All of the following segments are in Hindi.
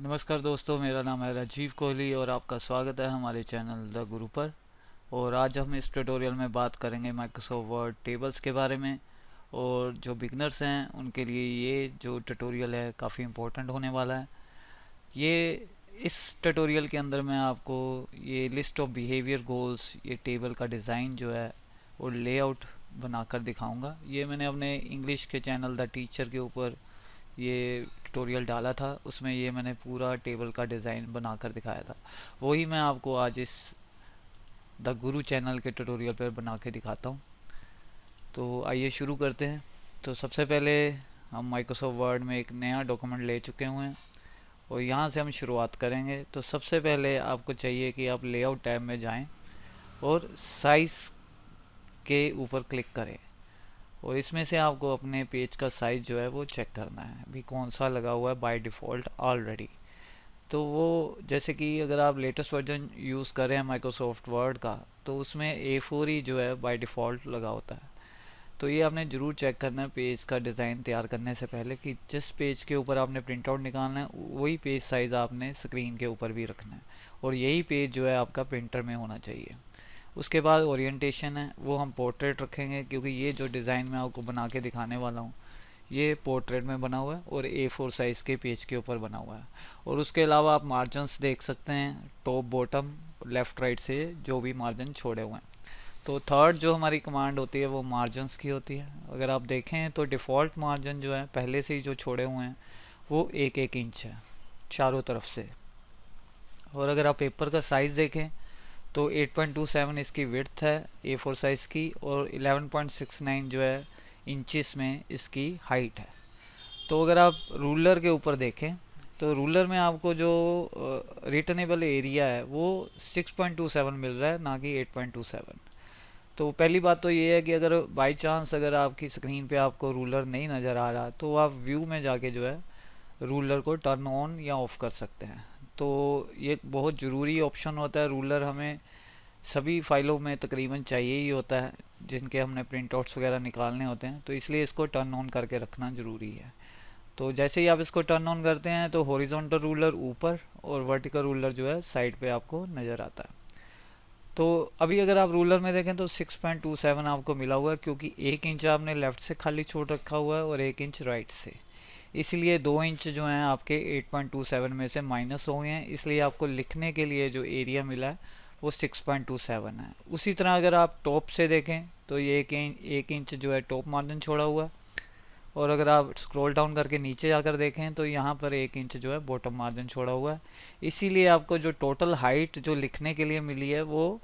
नमस्कार दोस्तों, मेरा नाम है राजीव कोहली और आपका स्वागत है हमारे चैनल द गुरु पर। और आज हम इस ट्यूटोरियल में बात करेंगे माइक्रोसॉफ्ट वर्ड टेबल्स के बारे में। और जो बिगनर्स हैं उनके लिए ये जो ट्यूटोरियल है काफ़ी इम्पोर्टेंट होने वाला है। ये इस ट्यूटोरियल के अंदर मैं आपको ये लिस्ट ऑफ बिहेवियर गोल्स, ये टेबल का डिज़ाइन जो है और लेआउट बनाकर दिखाऊंगा। ये मैंने अपने इंग्लिश के चैनल द टीचर के ऊपर ये ट्यूटोरियल डाला था, उसमें ये मैंने पूरा टेबल का डिज़ाइन बनाकर दिखाया था। वही मैं आपको आज इस द गुरु चैनल के ट्यूटोरियल पर बना के दिखाता हूँ। तो आइए शुरू करते हैं। तो सबसे पहले हम माइक्रोसॉफ्ट वर्ड में एक नया डॉक्यूमेंट ले चुके हुए हैं और यहाँ से हम शुरुआत करेंगे। तो सबसे पहले आपको चाहिए कि आप लेआउट टैब में जाएं और साइज़ के ऊपर क्लिक करें और इसमें से आपको अपने पेज का साइज़ जो है वो चेक करना है अभी कौन सा लगा हुआ है बाय डिफ़ॉल्ट ऑलरेडी। तो वो जैसे कि अगर आप लेटेस्ट वर्जन यूज़ कर रहे हैं माइक्रोसॉफ्ट वर्ड का तो उसमें A4 ही जो है बाय डिफ़ॉल्ट लगा होता है। तो ये आपने ज़रूर चेक करना है पेज का डिज़ाइन तैयार करने से पहले कि जिस पेज के ऊपर आपने प्रिंट आउट निकालना है वही पेज साइज़ आपने स्क्रीन के ऊपर भी रखना है और यही पेज जो है आपका प्रिंटर में होना चाहिए। उसके बाद ओरिएंटेशन है वो हम पोर्ट्रेट रखेंगे क्योंकि ये जो डिज़ाइन मैं आपको बना के दिखाने वाला हूँ ये पोर्ट्रेट में बना हुआ है और A4 साइज़ के पेज के ऊपर बना हुआ है। और उसके अलावा आप मार्जिनस देख सकते हैं, टॉप बॉटम लेफ़्ट राइट से जो भी मार्जिन छोड़े हुए हैं। तो थर्ड जो हमारी कमांड होती है वो मार्जिनस की होती है। अगर आप देखें तो डिफ़ॉल्ट मार्जिन जो है पहले से ही जो छोड़े हुए हैं वो 1-1 इंच है चारों तरफ से। और अगर आप पेपर का साइज़ देखें तो 8.27 इसकी विड्थ है A4 साइज़ की और 11.69 जो है इंचिस में इसकी हाइट है। तो अगर आप रूलर के ऊपर देखें तो रूलर में आपको जो रिटर्नेबल एरिया है वो 6.27 मिल रहा है, ना कि 8.27। तो पहली बात तो ये है कि अगर बाई चांस अगर आपकी स्क्रीन पे आपको रूलर नहीं नज़र आ रहा तो आप व्यू में जाके जो है रूलर को टर्न ऑन या ऑफ़ कर सकते हैं। तो ये बहुत ज़रूरी ऑप्शन होता है। रूलर हमें सभी फाइलों में तकरीबन चाहिए ही होता है जिनके हमने प्रिंट आउट्स वगैरह निकालने होते हैं, तो इसलिए इसको टर्न ऑन करके रखना ज़रूरी है। तो जैसे ही आप इसको टर्न ऑन करते हैं तो हॉरिजॉन्टल रूलर ऊपर और वर्टिकल रूलर जो है साइड पे आपको नज़र आता है। तो अभी अगर आप रूलर में देखें तो 6.27 आपको मिला हुआ है क्योंकि 1 इंच आपने लेफ़्ट से खाली छोड़ रखा हुआ है और 1 इंच राइट से, इसलिए 2 इंच जो हैं आपके 8.27 में से माइनस हो गए हैं। इसलिए आपको लिखने के लिए जो एरिया मिला है वो 6.27 है। उसी तरह अगर आप टॉप से देखें तो ये 1 इंच जो है टॉप मार्जिन छोड़ा हुआ है और अगर आप स्क्रॉल डाउन करके नीचे जाकर देखें तो यहाँ पर 1 इंच जो है बॉटम मार्जिन छोड़ा हुआ है। इसीलिए आपको जो टोटल हाइट जो लिखने के लिए मिली है वो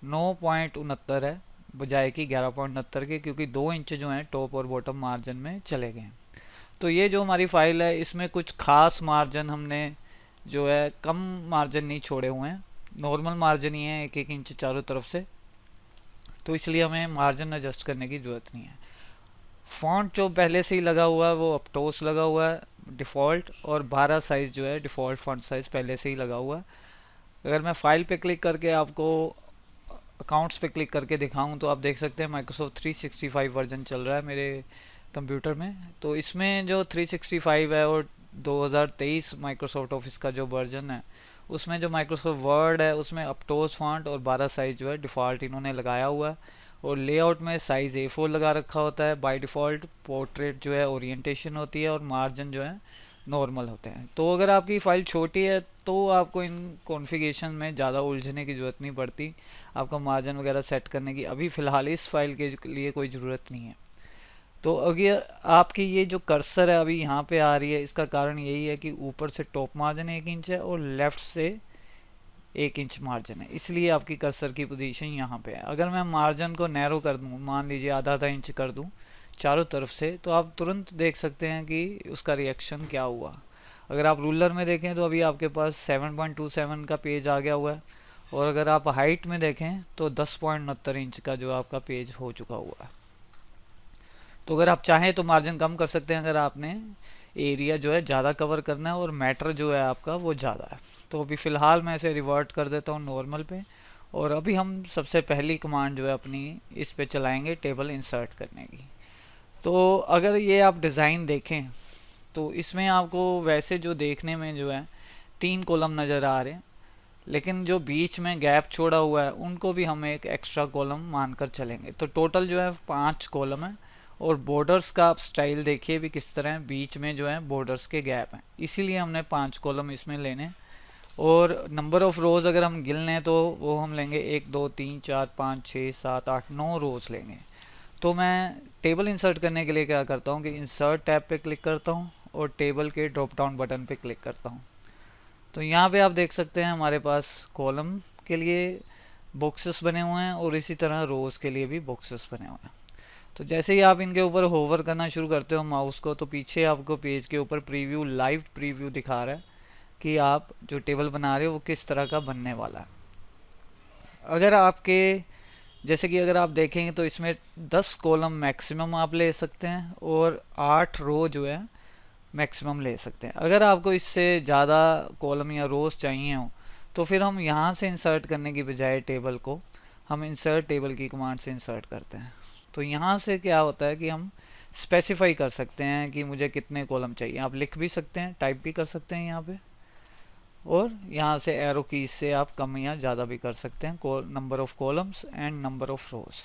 9.69 है बजाय कि 11.69 के, क्योंकि 2 इंच जो हैं टॉप और बॉटम मार्जिन में चले गए हैं। तो ये जो हमारी फाइल है इसमें कुछ खास मार्जिन हमने जो है कम मार्जिन नहीं छोड़े हुए हैं, नॉर्मल मार्जिन ही है 1-1 इंच चारों तरफ से। तो इसलिए हमें मार्जिन एडजस्ट करने की ज़रूरत नहीं है। फॉन्ट जो पहले से ही लगा हुआ है वो अपटोस लगा हुआ है डिफ़ॉल्ट और 12 साइज़ जो है डिफ़ॉल्ट फॉन्ट साइज़ पहले से ही लगा हुआ है। अगर मैं फाइल पे क्लिक करके आपको अकाउंट्स पे क्लिक करके दिखाऊं तो आप देख सकते हैं माइक्रोसॉफ्ट 365 वर्जन चल रहा है मेरे कंप्यूटर में। तो इसमें जो 365 है और 2023 माइक्रोसॉफ्ट ऑफिस का जो वर्जन है उसमें जो माइक्रोसॉफ्ट वर्ड है उसमें अपटोस फॉन्ट और 12 साइज़ जो है डिफ़ॉल्ट इन्होंने लगाया हुआ है। और लेआउट में साइज़ A4 लगा रखा होता है बाय डिफ़ॉल्ट। पोर्ट्रेट जो है ओरिएंटेशन होती है और मार्जिन जो है नॉर्मल होते हैं। तो अगर आपकी फ़ाइल छोटी है तो आपको इन कॉन्फ़िगरेशन में ज़्यादा उलझने की ज़रूरत नहीं पड़ती, आपको मार्जिन वगैरह सेट करने की अभी फ़िलहाल इस फाइल के लिए कोई ज़रूरत नहीं है। तो अगर आपकी ये जो कर्सर है अभी यहाँ पे आ रही है, इसका कारण यही है कि ऊपर से टॉप मार्जिन 1 इंच है और लेफ़्ट से 1 इंच मार्जिन है, इसलिए आपकी कर्सर की पोजीशन यहाँ पे है। अगर मैं मार्जिन को नैरो कर दूँ, मान लीजिए आधा इंच कर दूँ चारों तरफ से, तो आप तुरंत देख सकते हैं कि उसका रिएक्शन क्या हुआ। अगर आप रूलर में देखें तो अभी आपके पास 7.27 का पेज आ गया हुआ है और अगर आप हाइट में देखें तो 10.69 इंच का जो आपका पेज हो चुका हुआ है। तो अगर आप चाहें तो मार्जिन कम कर सकते हैं अगर आपने एरिया जो है ज़्यादा कवर करना है और मैटर जो है आपका वो ज़्यादा है। तो अभी फ़िलहाल मैं इसे रिवर्ट कर देता हूँ नॉर्मल पे और अभी हम सबसे पहली कमांड जो है अपनी इस पे चलाएंगे टेबल इंसर्ट करने की। तो अगर ये आप डिज़ाइन देखें तो इसमें आपको वैसे जो देखने में जो है 3 कॉलम नज़र आ रहे हैं, लेकिन जो बीच में गैप छोड़ा हुआ है उनको भी हम एक एक्स्ट्रा कॉलम मानकर चलेंगे। तो टोटल जो है 5 कॉलम है। और बॉर्डर्स का आप स्टाइल देखिए भी किस तरह है, बीच में जो है बॉर्डर्स के गैप हैं, इसीलिए हमने 5 कॉलम इसमें लेने। और नंबर ऑफ़ रोज़ अगर हम गिन लें तो वो हम लेंगे 1 2 3 4 5 6 7 8 9 रोज़ लेंगे। तो मैं टेबल इंसर्ट करने के लिए क्या करता हूँ कि इंसर्ट टैब पे क्लिक करता हूँ और टेबल के ड्रॉप डाउन बटन पे क्लिक करता हूँ। तो यहाँ पे आप देख सकते हैं हमारे पास कॉलम के लिए बॉक्सेस बने हुए हैं और इसी तरह रोज़ के लिए भी बॉक्सेस बने हुए हैं। तो जैसे ही आप इनके ऊपर होवर करना शुरू करते हो माउस को, तो पीछे आपको पेज के ऊपर प्रीव्यू, लाइव प्रीव्यू दिखा रहा है कि आप जो टेबल बना रहे हो वो किस तरह का बनने वाला है। अगर आपके जैसे कि अगर आप देखेंगे तो इसमें 10 कॉलम मैक्सिमम आप ले सकते हैं और 8 रो जो है मैक्सिमम ले सकते हैं। अगर आपको इससे ज़्यादा कॉलम या रोज चाहिए हो तो फिर हम यहाँ से इंसर्ट करने की बजाय टेबल को हम इंसर्ट टेबल की कमांड से इंसर्ट करते हैं। तो यहाँ से क्या होता है कि हम स्पेसिफाई कर सकते हैं कि मुझे कितने कॉलम चाहिए। आप लिख भी सकते हैं, टाइप भी कर सकते हैं यहाँ पे, और यहाँ से एरो कीज से आप कम या ज़्यादा भी कर सकते हैं number of columns and number of rows.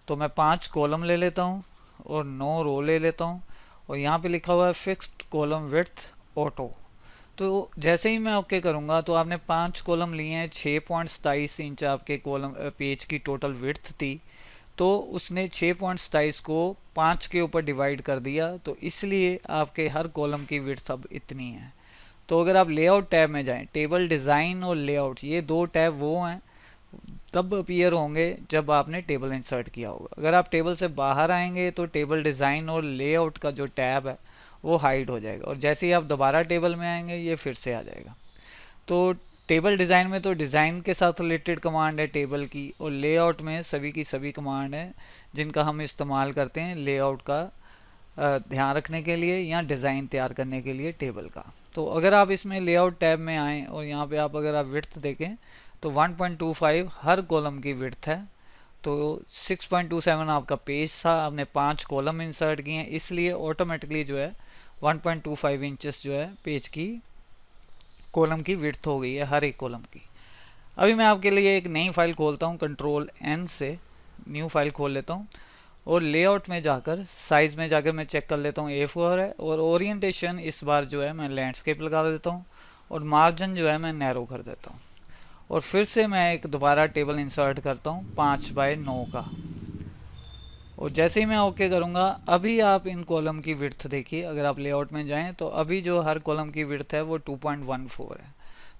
तो मैं 5 कॉलम ले लेता हूँ और 9 रो ले लेता हूँ। और यहाँ पे लिखा हुआ है फिक्स्ड कॉलम विड्थ ऑटो। तो जैसे ही मैं ओके करूँगा तो आपने 5 कॉलम लिए हैं, 6.27 इंच आपके कॉलम पेज की टोटल विड्थ थी, तो उसने 6.27 को 5 के ऊपर डिवाइड कर दिया, तो इसलिए आपके हर कॉलम की विड्थ अब इतनी है। तो अगर आप लेआउट टैब में जाएं, टेबल डिज़ाइन और लेआउट ये 2 टैब वो हैं तब अपीयर होंगे जब आपने टेबल इंसर्ट किया होगा। अगर आप टेबल से बाहर आएंगे तो टेबल डिज़ाइन और लेआउट का जो टैब है वो हाइड हो जाएगा, और जैसे ही आप दोबारा टेबल में आएंगे ये फिर से आ जाएगा। तो टेबल डिज़ाइन में तो डिज़ाइन के साथ रिलेटेड कमांड है टेबल की, और लेआउट में सभी की सभी कमांड है जिनका हम इस्तेमाल करते हैं लेआउट का ध्यान रखने के लिए या डिज़ाइन तैयार करने के लिए टेबल का। तो अगर आप इसमें लेआउट टैब में आएँ और यहाँ पे आप अगर आप विड्थ देखें तो 1.25 हर कॉलम की विड्थ है। तो 6.27 आपका पेज था, आपने 5 कॉलम इंसर्ट किए हैं, इसलिए ऑटोमेटिकली जो है 1.25 इंचेस जो है पेज की कॉलम की विड्थ हो गई है हर एक कॉलम की। अभी मैं आपके लिए एक नई फाइल खोलता हूँ, कंट्रोल N से न्यू फाइल खोल लेता हूँ और लेआउट में जाकर साइज़ में जाकर मैं चेक कर लेता हूँ A4 है, और ओरिएंटेशन इस बार जो है मैं लैंडस्केप लगा देता हूँ और मार्जिन जो है मैं नैरो कर देता हूँ। और फिर से मैं एक दोबारा टेबल इंसर्ट करता हूँ 5/9 का, और जैसे ही मैं ओके करूँगा अभी आप इन कॉलम की विड्थ देखिए। अगर आप लेआउट में जाएं तो अभी जो हर कॉलम की विड्थ है वो 2.14 है।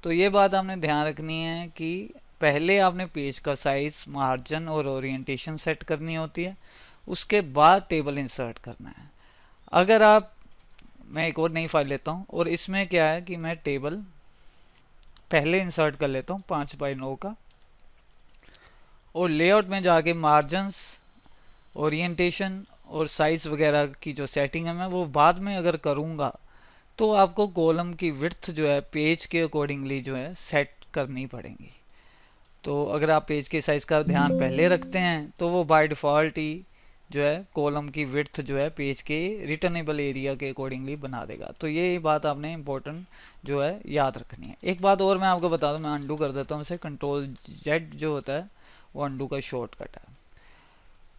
तो ये बात आपने ध्यान रखनी है कि पहले आपने पेज का साइज़, मार्जिन और ओरिएंटेशन सेट करनी होती है, उसके बाद टेबल इंसर्ट करना है। अगर आप, मैं एक और नई फाइल लेता हूँ और इसमें क्या है कि मैं टेबल पहले इंसर्ट कर लेता हूँ 5/9 का, और लेआउट में जाके मार्जिन्स, ओरिएंटेशन और साइज़ वगैरह की जो सेटिंग है मैं वो बाद में अगर करूँगा तो आपको कॉलम की विड्थ जो है पेज के अकॉर्डिंगली जो है सेट करनी पड़ेगी। तो अगर आप पेज के साइज़ का ध्यान पहले रखते हैं तो वो बाय डिफ़ॉल्ट ही जो है कॉलम की विड्थ जो है पेज के रिटर्नेबल एरिया के अकॉर्डिंगली बना देगा। तो ये बात आपने इम्पोर्टेंट जो है याद रखनी है। एक बात और मैं आपको बता दूं, मैं अंडू कर देता हूँ इसे, कंट्रोल Z जो होता है वो अंडू का शॉर्टकट है।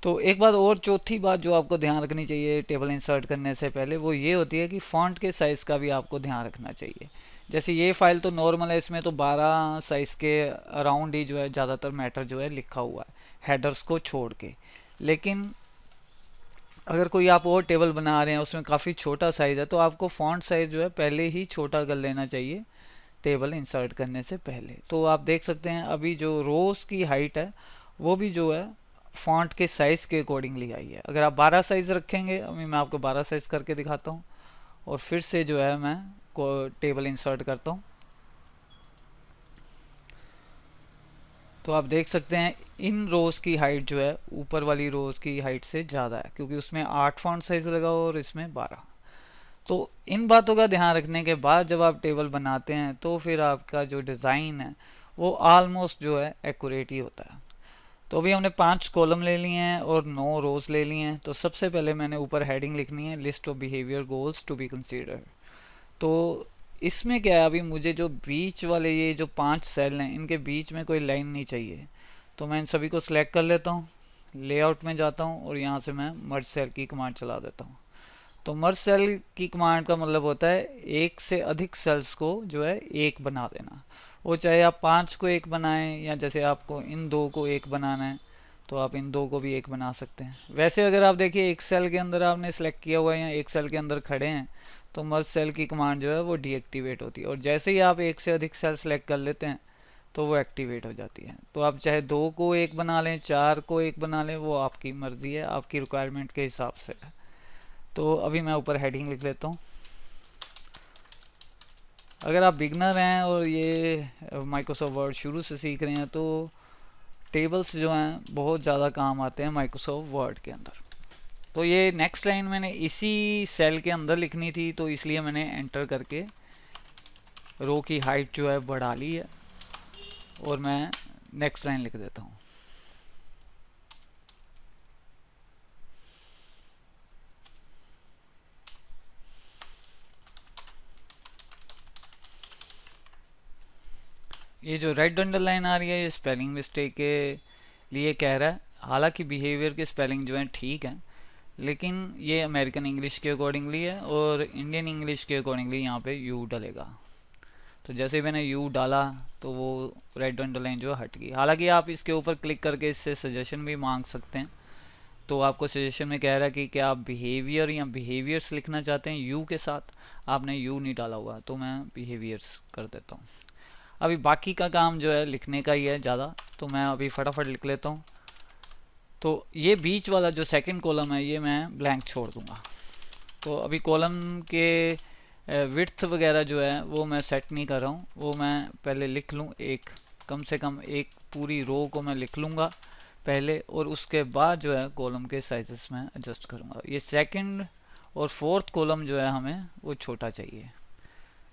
तो एक बात और, चौथी बात जो आपको ध्यान रखनी चाहिए टेबल इंसर्ट करने से पहले वो ये होती है कि फ़ॉन्ट के साइज़ का भी आपको ध्यान रखना चाहिए। जैसे ये फाइल तो नॉर्मल है, इसमें तो 12 साइज़ के अराउंड ही जो है ज़्यादातर मैटर जो है लिखा हुआ है हेडर्स को छोड़ के। लेकिन अगर कोई आप और टेबल बना रहे हैं उसमें काफ़ी छोटा साइज़ है तो आपको फ़ॉन्ट साइज़ जो है पहले ही छोटा कर लेना चाहिए टेबल इंसर्ट करने से पहले। तो आप देख सकते हैं अभी जो रोज़ की हाइट है वो भी जो है फ़ॉन्ट के साइज़ के अकॉर्डिंगली आई है। अगर आप 12 साइज़ रखेंगे, अभी मैं आपको 12 साइज़ करके दिखाता हूँ और फिर से जो है मैं टेबल इंसर्ट करता हूँ, तो आप देख सकते हैं इन रोज़ की हाइट जो है ऊपर वाली रोज़ की हाइट से ज़्यादा है, क्योंकि उसमें 8 फॉन्ट साइज़ लगा हो और इसमें 12। तो इन बातों का ध्यान रखने के बाद जब आप टेबल बनाते हैं तो फिर आपका जो डिज़ाइन है वो ऑलमोस्ट जो है एक्यूरेट ही होता है। तो अभी हमने 5 कॉलम ले लिए हैं और 9 रोज़ ले लिए हैं। तो सबसे पहले मैंने ऊपर हेडिंग लिखनी है list of behaviour goals to be considered. तो इसमें क्या है, अभी मुझे जो बीच वाले ये जो 5 सेल हैं इनके बीच में कोई लाइन नहीं चाहिए, तो मैं इन सभी को सिलेक्ट कर लेता हूँ, लेआउट में जाता हूँ और यहाँ से मैं मर्ज सेल की कमांड चला देता हूँ। तो मर्ज सेल की कमांड का मतलब होता है एक से अधिक सेल्स को जो है एक बना देना। वो चाहे आप 5 को एक बनाएं या जैसे आपको इन 2 को एक बनाना है तो आप इन 2 को भी एक बना सकते हैं। वैसे अगर आप देखिए एक सेल के अंदर आपने सेलेक्ट किया हुआ है या एक सेल के अंदर खड़े हैं तो मर्ज सेल की कमांड जो है वो डीएक्टिवेट होती है, और जैसे ही आप एक से अधिक सेल सेलेक्ट कर लेते हैं तो वो एक्टिवेट हो जाती है। तो आप चाहे 2 को एक बना लें, 4 को एक बना लें, वो आपकी मर्जी है, आपकी रिक्वायरमेंट के हिसाब से है। तो अभी मैं ऊपर हेडिंग लिख लेता हूँ। अगर आप बिगनर हैं और ये माइक्रोसॉफ्ट वर्ड शुरू से सीख रहे हैं तो टेबल्स जो हैं बहुत ज़्यादा काम आते हैं माइक्रोसॉफ्ट वर्ड के अंदर। तो ये नेक्स्ट लाइन मैंने इसी सेल के अंदर लिखनी थी, तो इसलिए मैंने एंटर करके रो की हाइट जो है बढ़ा ली है और मैं नेक्स्ट लाइन लिख देता हूँ। ये जो रेड अंडरलाइन आ रही है ये स्पेलिंग मिस्टेक के लिए कह रहा है, हालांकि बिहेवियर के स्पेलिंग जो हैं ठीक हैं, लेकिन ये अमेरिकन इंग्लिश के अकॉर्डिंगली है और इंडियन इंग्लिश के अकॉर्डिंगली यहाँ पे यू डलेगा। तो जैसे मैंने यू डाला तो वो रेड अंडरलाइन जो हट गई। हालांकि आप इसके ऊपर क्लिक करके इससे सजेशन भी मांग सकते हैं। तो आपको सजेशन में कह रहा है कि क्या आप बिहेवियर या बिहेवियर्स लिखना चाहते हैं यू के साथ, आपने यू नहीं डाला हुआ, तो मैं बिहेवियर्स कर देता हूँ। अभी बाकी का काम जो है लिखने का ही है ज़्यादा, तो मैं अभी फटाफट लिख लेता हूँ। तो ये बीच वाला जो सेकंड कॉलम है ये मैं ब्लैंक छोड़ दूंगा। तो अभी कॉलम के विड्थ वगैरह जो है वो मैं सेट नहीं कर रहा हूँ, वो मैं पहले लिख लूँ, एक कम से कम एक पूरी रो को मैं लिख लूँगा पहले, और उसके बाद जो है कॉलम के साइजेस में एडजस्ट करूँगा। ये सेकंड और फोर्थ कॉलम जो है हमें वो छोटा चाहिए,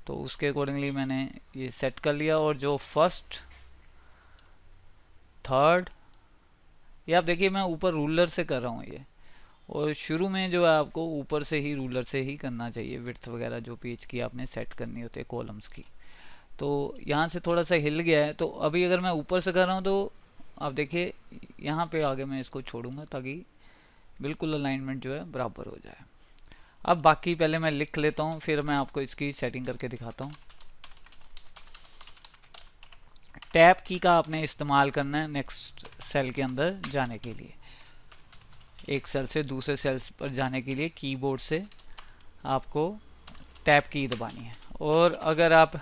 तो उसके अकॉर्डिंगली मैंने ये सेट कर लिया। और जो फर्स्ट थर्ड, ये आप देखिए मैं ऊपर रूलर से कर रहा हूँ ये, और शुरू में जो है आपको ऊपर से ही रूलर से ही करना चाहिए विड्थ वगैरह जो पेज की आपने सेट करनी होती है कॉलम्स की। तो यहाँ से थोड़ा सा हिल गया है, तो अभी अगर मैं ऊपर से कर रहा हूँ तो आप देखिए यहाँ पे आगे मैं इसको छोड़ूंगा ताकि बिल्कुल अलाइनमेंट जो है बराबर हो जाए। अब बाकी पहले मैं लिख लेता हूँ, फिर मैं आपको इसकी सेटिंग करके दिखाता हूँ। टैब की का आपने इस्तेमाल करना है नेक्स्ट सेल के अंदर जाने के लिए, एक सेल से दूसरे सेल पर जाने के लिए कीबोर्ड से आपको टैब की दबानी है। और अगर आप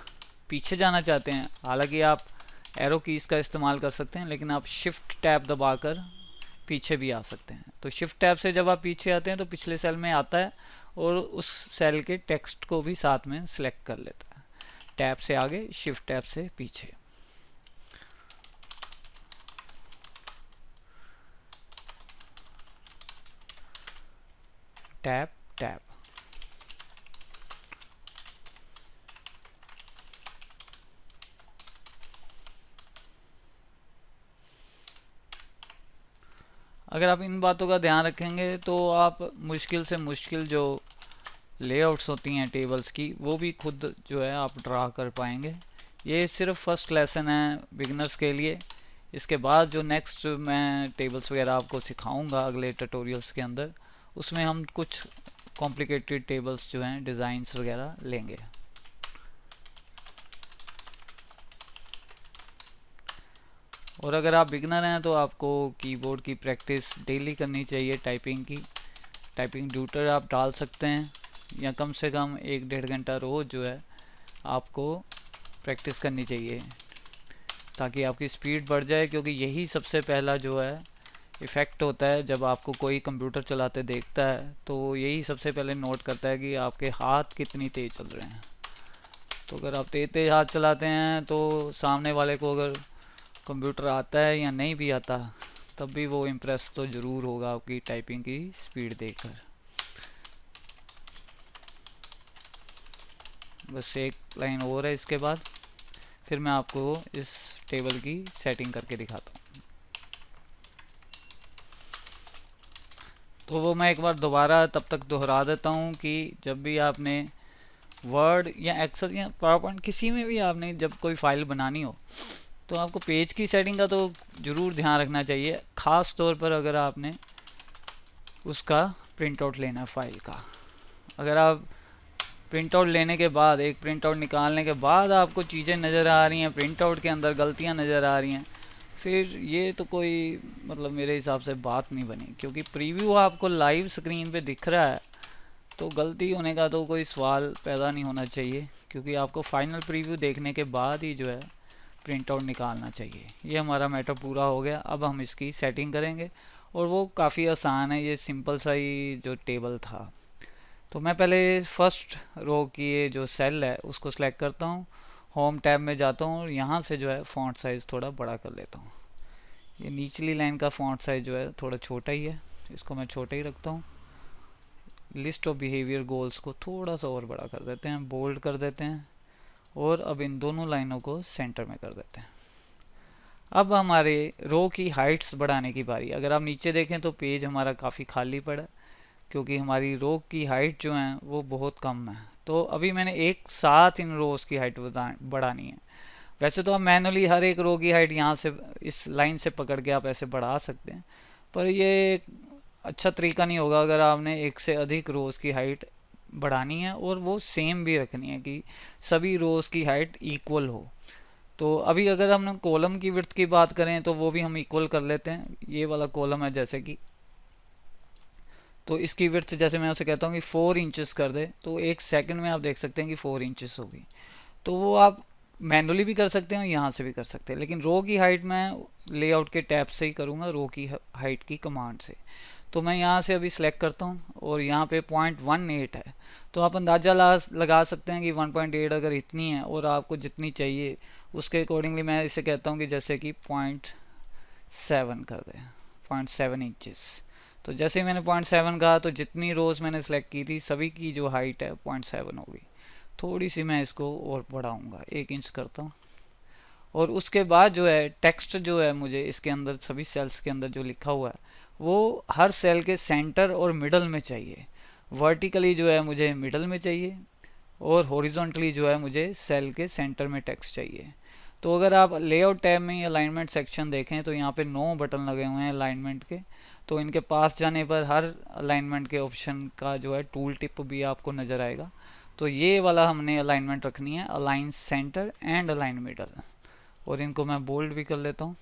पीछे जाना चाहते हैं, हालांकि आप एरो कीज़ का इस्तेमाल कर सकते हैं, लेकिन आप शिफ्ट टैब दबाकर पीछे भी आ सकते हैं। तो शिफ्ट टैब से जब आप पीछे आते हैं तो पिछले सेल में आता है और उस सेल के टेक्स्ट को भी साथ में सिलेक्ट कर लेता है। टैब से आगे, शिफ्ट टैब से पीछे। Tab tab. अगर आप इन बातों का ध्यान रखेंगे तो आप मुश्किल से मुश्किल जो लेआउट्स होती हैं टेबल्स की वो भी खुद जो है आप ड्रा कर पाएंगे। ये सिर्फ फर्स्ट लेसन है बिगिनर्स के लिए। इसके बाद जो नेक्स्ट मैं टेबल्स वगैरह आपको सिखाऊंगा अगले ट्यूटोरियल्स के अंदर, उसमें हम कुछ कॉम्प्लिकेटेड टेबल्स जो हैं डिज़ाइंस वगैरह लेंगे। और अगर आप बिगनर हैं तो आपको कीबोर्ड की प्रैक्टिस डेली करनी चाहिए, टाइपिंग की। टाइपिंग ट्यूटर आप डाल सकते हैं, या कम से कम 1-1.5 घंटा रोज़ जो है आपको प्रैक्टिस करनी चाहिए ताकि आपकी स्पीड बढ़ जाए, क्योंकि यही सबसे पहला जो है इफ़ेक्ट होता है। जब आपको कोई कंप्यूटर चलाते देखता है तो यही सबसे पहले नोट करता है कि आपके हाथ कितनी तेज़ चल रहे हैं। तो अगर आप तेज़ तेज़ हाथ चलाते हैं तो सामने वाले को अगर कंप्यूटर आता है या नहीं भी आता तब भी वो इम्प्रेस तो ज़रूर होगा आपकी टाइपिंग की स्पीड देखकर। बस एक लाइन और है इसके बाद, फिर मैं आपको इस टेबल की सेटिंग करके दिखाता हूँ। तो वो मैं एक बार दोबारा तब तक दोहरा देता हूँ कि जब भी आपने वर्ड या एक्सेल या पावर पॉइंट किसी में भी आपने जब कोई फाइल बनानी हो तो आपको पेज की सेटिंग का तो ज़रूर ध्यान रखना चाहिए, ख़ास तौर पर अगर आपने उसका प्रिंट आउट लेना है फाइल का। अगर आप प्रिंट आउट लेने के बाद, एक प्रिंट आउट निकालने के बाद आपको चीज़ें नज़र आ रही हैं, प्रिंट आउट के अंदर गलतियां नज़र आ रही हैं, फिर ये तो कोई मतलब मेरे हिसाब से बात नहीं बनी, क्योंकि प्रीव्यू आपको लाइव स्क्रीन पे दिख रहा है तो गलती होने का तो कोई सवाल पैदा नहीं होना चाहिए, क्योंकि आपको फाइनल प्रीव्यू देखने के बाद ही जो है प्रिंट आउट निकालना चाहिए। ये हमारा मैटर पूरा हो गया। अब हम इसकी सेटिंग करेंगे और वो काफ़ी आसान है, ये सिंपल सा ही जो टेबल था। तो मैं पहले फर्स्ट रो की ये जो सेल है उसको सिलेक्ट करता हूँ, होम टैब में जाता हूँ और यहाँ से जो है फ़ॉन्ट साइज़ थोड़ा बड़ा कर लेता हूँ। ये निचली लाइन का फ़ॉन्ट साइज़ जो है थोड़ा छोटा ही है, इसको मैं छोटा ही रखता हूँ। लिस्ट ऑफ बिहेवियर गोल्स को थोड़ा सा और बड़ा कर देते हैं, बोल्ड कर देते हैं, और अब इन दोनों लाइनों को सेंटर में कर देते हैं। अब हमारे रो की हाइट्स बढ़ाने की बारी। अगर आप नीचे देखें तो पेज हमारा काफ़ी खाली पड़ा है, क्योंकि हमारी रो की हाइट जो है वो बहुत कम है। तो अभी मैंने एक साथ इन रोज़ की हाइट बढ़ानी है। वैसे तो आप मैनुअली हर एक रो की हाइट यहाँ से इस लाइन से पकड़ के आप ऐसे बढ़ा सकते हैं, पर ये अच्छा तरीका नहीं होगा अगर आपने एक से अधिक रोज़ की हाइट बढ़ानी है और वो सेम भी रखनी है कि सभी रोज़ की हाइट इक्वल हो। तो अभी अगर हम कॉलम की विड्थ की बात करें तो वो भी हम इक्वल कर लेते हैं। ये वाला कॉलम है जैसे कि, तो इसकी विड्थ जैसे मैं उसे कहता हूँ कि 4 इंचेस कर दे, तो एक सेकंड में आप देख सकते हैं कि 4 इंचेस होगी। तो वो आप मैनुअली भी कर सकते हैं, यहाँ से भी कर सकते हैं, लेकिन रो की हाइट मैं लेआउट के टैब से ही करूँगा, रो की हाइट की कमांड से। तो मैं यहाँ से अभी सिलेक्ट करता हूँ और यहाँ पे 0.18 है, तो आप अंदाज़ा लगा सकते हैं कि 1.8 अगर इतनी है और आपको जितनी चाहिए उसके अकॉर्डिंगली मैं इसे कहता हूँ कि जैसे कि 0.7 कर दें, 0.7 इंचेस। तो जैसे ही मैंने 0.7 कहा तो जितनी रोज़ मैंने सेलेक्ट की थी सभी की जो हाइट है 0.7 होगी। थोड़ी सी मैं इसको और बढ़ाऊँगा, 1 इंच करता हूँ। और उसके बाद जो है टेक्स्ट जो है मुझे इसके अंदर सभी सेल्स के अंदर जो लिखा हुआ है वो हर सेल के सेंटर और मिडल में चाहिए। वर्टिकली जो है मुझे मिडल में चाहिए और हॉरिजॉन्टली जो है मुझे सेल के सेंटर में टेक्स्ट चाहिए। तो अगर आप लेआउट टैब में अलाइनमेंट सेक्शन देखें तो यहाँ पे 9 बटन लगे हुए हैं अलाइनमेंट के, तो इनके पास जाने पर हर अलाइनमेंट के ऑप्शन का जो है टूल टिप भी आपको नज़र आएगा। तो ये वाला हमने अलाइनमेंट रखनी है, align centre and align middle, और इनको मैं बोल्ड भी कर लेता हूँ।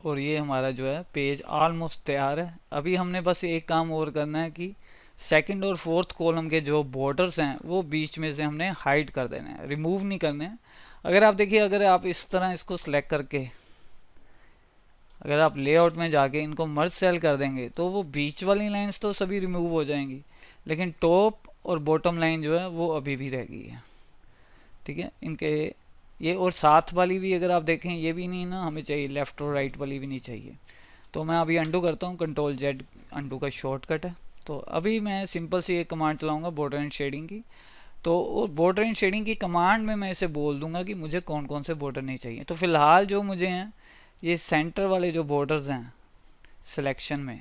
और ये हमारा जो है पेज ऑलमोस्ट तैयार है। अभी हमने बस एक काम और करना है कि सेकंड और फोर्थ कॉलम के जो बॉर्डर्स हैं वो बीच में से हमने हाइड कर देने हैं, रिमूव नहीं करने हैं। अगर आप देखिए, अगर आप इस तरह इसको सिलेक्ट करके अगर आप लेआउट में जाके इनको मर्ज सेल कर देंगे तो वो बीच वाली लाइंस तो सभी रिमूव हो जाएंगी, लेकिन टॉप और बॉटम लाइन जो है वो अभी भी रह गई है। ठीक है, इनके ये और साथ वाली भी अगर आप देखें ये भी नहीं ना हमें चाहिए, लेफ़्ट और राइट वाली भी नहीं चाहिए। तो मैं अभी अंडू करता हूँ, कंट्रोल जेड अंडू का शॉर्टकट है। तो अभी मैं सिंपल सी एक कमांड चलाऊँगा बॉर्डर एंड शेडिंग की। तो बॉर्डर एंड शेडिंग की कमांड में मैं इसे बोल दूंगा कि मुझे कौन कौन से बॉर्डर नहीं चाहिए। तो फिलहाल जो मुझे हैं ये सेंटर वाले जो बॉर्डर्स हैं सिलेक्शन में,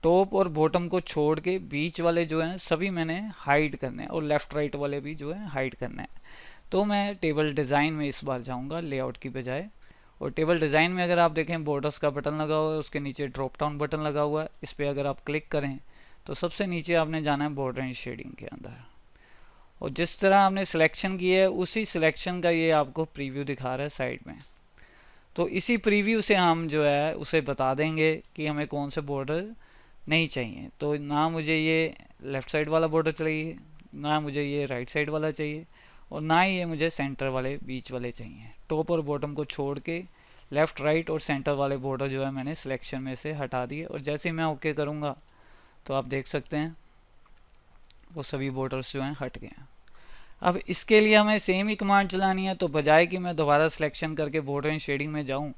टॉप और बॉटम को छोड़ के बीच वाले जो हैं सभी मैंने हाइड करने हैं और लेफ़्ट राइट वाले भी जो है हाइड करने हैं। तो मैं टेबल डिज़ाइन में इस बार जाऊंगा लेआउट की बजाय, और टेबल डिज़ाइन में अगर आप देखें बॉर्डर्स का बटन लगा हुआ है, उसके नीचे ड्रॉप डाउन बटन लगा हुआ है, इस पर अगर आप क्लिक करें तो सबसे नीचे आपने जाना है बॉर्डर एंड शेडिंग के अंदर, और जिस तरह आपने सिलेक्शन की है उसी सिलेक्शन का ये आपको प्रीव्यू दिखा रहा है साइड में। तो इसी प्रीव्यू से हम जो है उसे बता देंगे कि हमें कौन से बॉर्डर नहीं चाहिए। तो ना मुझे ये लेफ़्ट साइड वाला बॉर्डर चाहिए, ना मुझे ये राइट साइड वाला चाहिए, और ना ही ये मुझे सेंटर वाले बीच वाले चाहिए। टॉप और बॉटम को छोड़ के लेफ़्ट राइट और सेंटर वाले बॉर्डर जो है मैंने सिलेक्शन में से हटा दिए, और जैसे ही मैं ओके करूँगा तो आप देख सकते हैं वो सभी बॉर्डर्स जो हैं हट गए हैं। अब इसके लिए हमें सेम ही कमांड चलानी है, तो बजाय कि मैं दोबारा सिलेक्शन करके बॉर्डर एंड शेडिंग में जाऊं,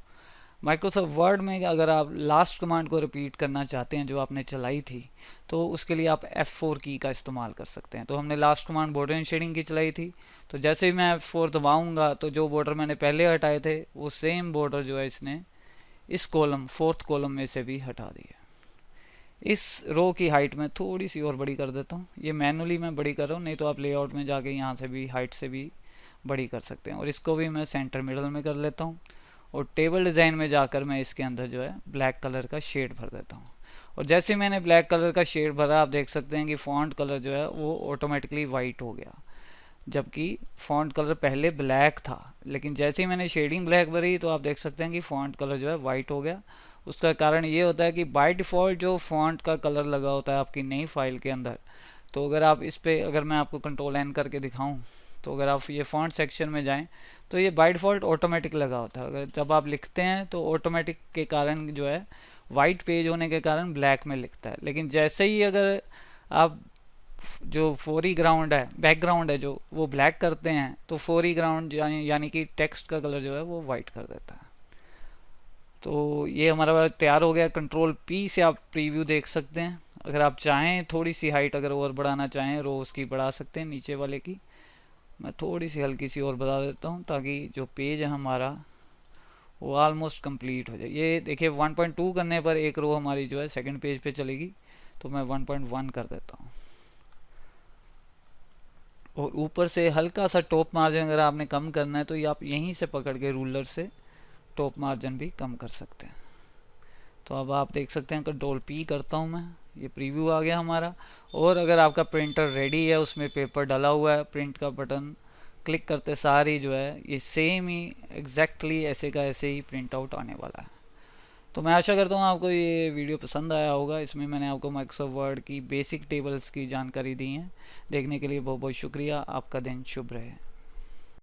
माइक्रोसॉफ्ट वर्ड में अगर आप लास्ट कमांड को रिपीट करना चाहते हैं जो आपने चलाई थी तो उसके लिए आप F4 की का इस्तेमाल कर सकते हैं। तो हमने last command border and shading की चलाई थी, तो जैसे ही मैं F4 दबाऊंगा तो जो बॉर्डर मैंने पहले हटाए थे वो सेम बॉर्डर जो है इसने इस कॉलम फोर्थ कॉलम में से भी हटा दिया। इस रो की हाइट में थोड़ी सी और बड़ी कर देता हूँ। ये मैनुअली मैं बड़ी कर रहा हूँ, नहीं तो आप लेआउट में जाके यहाँ से भी हाइट से भी बड़ी कर सकते हैं। और इसको भी मैं सेंटर मिडल में कर लेता हूँ। और टेबल डिज़ाइन में जाकर मैं इसके अंदर जो है ब्लैक कलर का शेड भर देता हूँ। और जैसे मैंने ब्लैक कलर का शेड भरा, आप देख सकते हैं कि फॉन्ट कलर जो है वो ऑटोमेटिकली वाइट हो गया, जबकि फॉन्ट कलर पहले ब्लैक था। लेकिन जैसे ही मैंने शेडिंग ब्लैक भरी तो आप देख सकते हैं कि फॉन्ट कलर जो है वाइट हो गया। उसका कारण ये होता है कि बाय डिफ़ॉल्ट जो फॉन्ट का कलर लगा होता है आपकी नई फाइल के अंदर, तो अगर आप इस पर, अगर मैं आपको कंट्रोल एन करके दिखाऊं, तो अगर आप ये फॉन्ट सेक्शन में जाएं तो ये बाय डिफ़ॉल्ट ऑटोमेटिक लगा होता है। अगर जब आप लिखते हैं तो ऑटोमेटिक के कारण जो है वाइट पेज होने के कारण ब्लैक में लिखता है। लेकिन जैसे ही अगर आप जो फोरीग्राउंड है, बैकग्राउंड है जो, वो ब्लैक करते हैं, तो फोरीग्राउंड यानी कि टेक्स्ट का कलर जो है वो वाइट कर देता है। तो ये हमारा तैयार हो गया। कंट्रोल पी से आप प्रीव्यू देख सकते हैं। अगर आप चाहें थोड़ी सी हाइट अगर और बढ़ाना चाहें, रो उसकी बढ़ा सकते हैं नीचे वाले की। मैं थोड़ी सी हल्की सी और बढ़ा देता हूँ ताकि जो पेज है हमारा वो ऑलमोस्ट कंप्लीट हो जाए। ये देखिए 1.2 करने पर एक रो हमारी जो है सेकंड पेज पे चलेगी, तो मैं 1.1 कर देता हूँ। और ऊपर से हल्का सा टॉप मार्जिन अगर आपने कम करना है तो ये आप यहीं से पकड़ के रूलर से टॉप मार्जिन भी कम कर सकते हैं। तो अब आप देख सकते हैं, कंट्रोल पी करता हूँ मैं, ये प्रीव्यू आ गया हमारा। और अगर आपका प्रिंटर रेडी है, उसमें पेपर डला हुआ है, प्रिंट का बटन क्लिक करते सारी जो है ये सेम ही एग्जैक्टली ऐसे का ऐसे ही प्रिंट आउट आने वाला है। तो मैं आशा करता हूँ आपको ये वीडियो पसंद आया होगा। इसमें मैंने आपको माइक्रोसॉफ्ट वर्ड की बेसिक टेबल्स की जानकारी दी है। देखने के लिए बहुत बहुत शुक्रिया। आपका दिन शुभ रहे।